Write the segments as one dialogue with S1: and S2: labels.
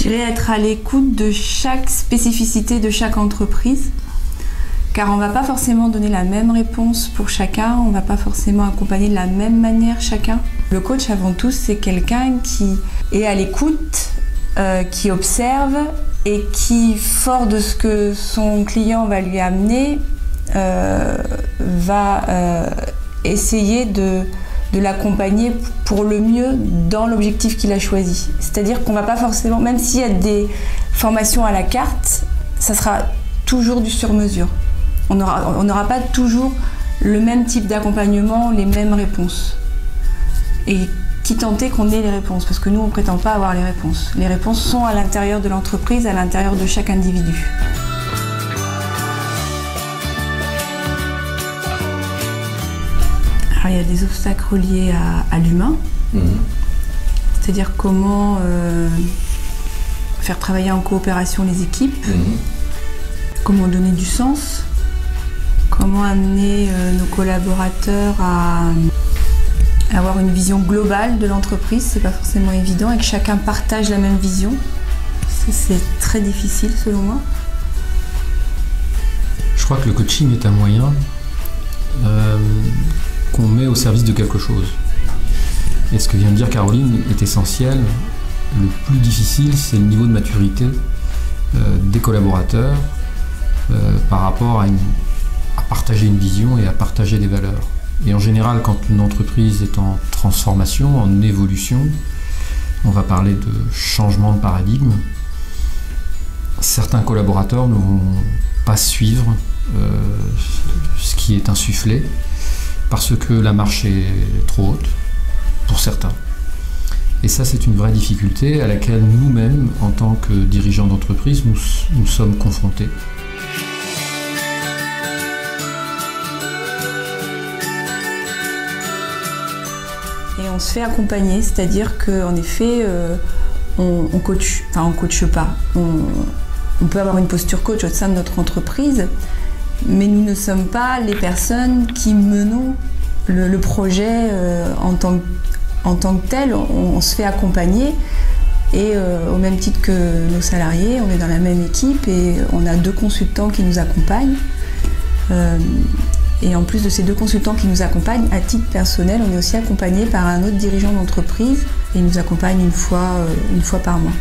S1: dirais être à l'écoute de chaque spécificité de chaque entreprise, car on ne va pas forcément donner la même réponse pour chacun, on ne va pas forcément accompagner de la même manière chacun. Le coach, avant tout, c'est quelqu'un qui est à l'écoute, qui observe et qui, fort de ce que son client va lui amener, va essayer de l'accompagner pour le mieux dans l'objectif qu'il a choisi. C'est-à-dire qu'on ne va pas forcément, même s'il y a des formations à la carte, ça sera toujours du sur-mesure. On n'aura pas toujours le même type d'accompagnement, les mêmes réponses. Et qui tentait qu'on ait les réponses, parce que nous, on ne prétend pas avoir les réponses. Les réponses sont à l'intérieur de l'entreprise, à l'intérieur de chaque individu. Alors, il y a des obstacles reliés à l'humain, c'est-à-dire comment faire travailler en coopération les équipes, comment donner du sens, comment amener nos collaborateurs à avoir une vision globale de l'entreprise. C'est pas forcément évident et que chacun partage la même vision. Ça, c'est très difficile selon moi.
S2: Je crois que le coaching est un moyen qu'on met au service de quelque chose. Et ce que vient de dire Caroline est essentiel. Le plus difficile, c'est le niveau de maturité des collaborateurs par rapport à partager une vision et à partager des valeurs. Et en général, quand une entreprise est en transformation, en évolution, on va parler de changement de paradigme, certains collaborateurs ne vont pas suivre ce qui est insufflé parce que la marche est trop haute pour certains. Et ça, c'est une vraie difficulté à laquelle nous-mêmes, en tant que dirigeants d'entreprise, nous sommes confrontés.
S1: Et on se fait accompagner, c'est-à-dire qu'en effet, on coach, enfin on coache pas. On peut avoir une posture coach au sein de notre entreprise, mais nous ne sommes pas les personnes qui menons le projet en tant que tel. On se fait accompagner et au même titre que nos salariés, on est dans la même équipe et on a 2 consultants qui nous accompagnent. Et en plus de ces 2 consultants qui nous accompagnent, à titre personnel, on est aussi accompagné par un autre dirigeant d'entreprise et il nous accompagne une fois par mois.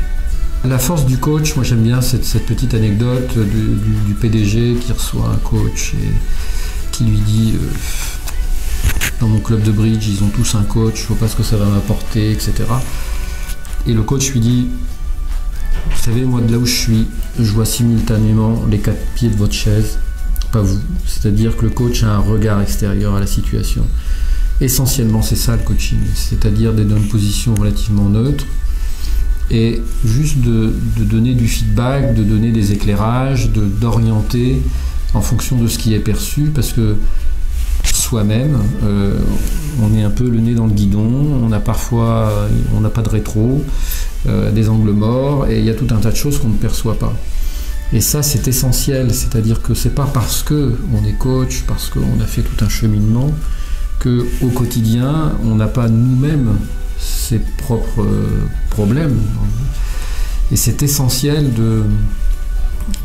S2: La force du coach, moi j'aime bien cette petite anecdote du PDG qui reçoit un coach et qui lui dit dans mon club de bridge, ils ont tous un coach, je ne vois pas ce que ça va m'apporter, etc. Et le coach lui dit, vous savez, moi de là où je suis, je vois simultanément les 4 pieds de votre chaise. Pas vous. C'est-à-dire que le coach a un regard extérieur à la situation. Essentiellement, c'est ça le coaching, c'est-à-dire d'être dans une position relativement neutre et juste de donner du feedback, de donner des éclairages, d'orienter en fonction de ce qui est perçu, parce que soi-même, on est un peu le nez dans le guidon, on n'a pas de rétro, des angles morts, et il y a tout un tas de choses qu'on ne perçoit pas. Et ça, c'est essentiel, c'est-à-dire que c'est pas parce qu'on est coach, parce qu'on a fait tout un cheminement, qu'au quotidien, on n'a pas nous-mêmes ses propres problèmes. Et c'est essentiel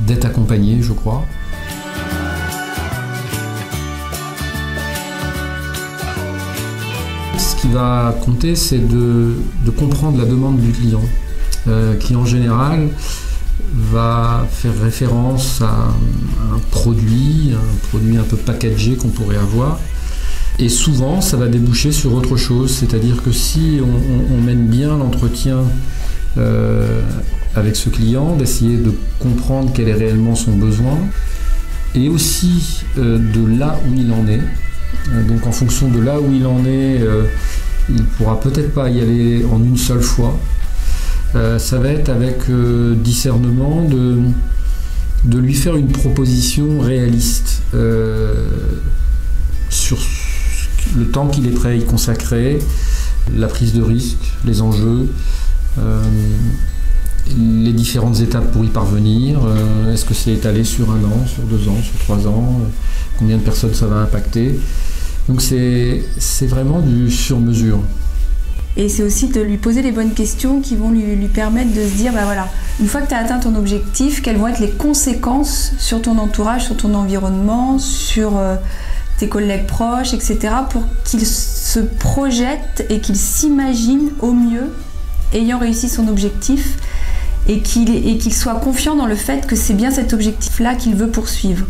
S2: d'être accompagné, je crois. Ce qui va compter, c'est de comprendre la demande du client, qui en général va faire référence à un produit un peu packagé qu'on pourrait avoir. Et souvent, ça va déboucher sur autre chose. C'est-à-dire que si on mène bien l'entretien avec ce client, d'essayer de comprendre quel est réellement son besoin, et aussi de là où il en est. Donc en fonction de là où il en est, il ne pourra peut-être pas y aller en une seule fois. Ça va être avec discernement de lui faire une proposition réaliste sur le temps qu'il est prêt à y consacrer, la prise de risque, les enjeux, les différentes étapes pour y parvenir. Est-ce que c'est étalé sur 1 an, sur 2 ans, sur 3 ans, combien de personnes ça va impacter. Donc c'est vraiment du sur-mesure.
S1: Et c'est aussi de lui poser les bonnes questions qui vont lui permettre de se dire, bah voilà, une fois que tu as atteint ton objectif, quelles vont être les conséquences sur ton entourage, sur ton environnement, sur tes collègues proches, etc. pour qu'il se projette et qu'il s'imagine au mieux ayant réussi son objectif et qu'il soit confiant dans le fait que c'est bien cet objectif-là qu'il veut poursuivre.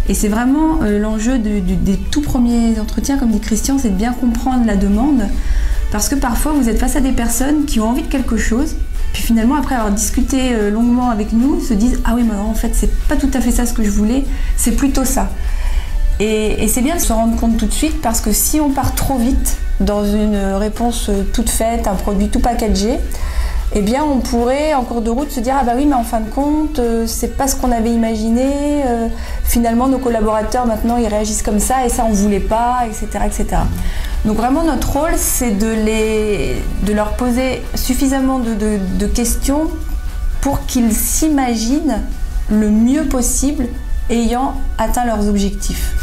S1: Et c'est vraiment l'enjeu des tout premiers entretiens, comme dit Christian, c'est de bien comprendre la demande, parce que parfois vous êtes face à des personnes qui ont envie de quelque chose, puis finalement après avoir discuté longuement avec nous, se disent « Ah oui, mais non, en fait c'est pas tout à fait ça ce que je voulais, c'est plutôt ça ». Et c'est bien de se rendre compte tout de suite, parce que si on part trop vite dans une réponse toute faite, un produit tout packagé, eh bien on pourrait en cours de route se dire « Ah bah oui, mais en fin de compte, c'est pas ce qu'on avait imaginé, finalement nos collaborateurs maintenant ils réagissent comme ça et ça on voulait pas, etc. etc. » Donc vraiment notre rôle c'est de leur poser suffisamment de questions pour qu'ils s'imaginent le mieux possible ayant atteint leurs objectifs.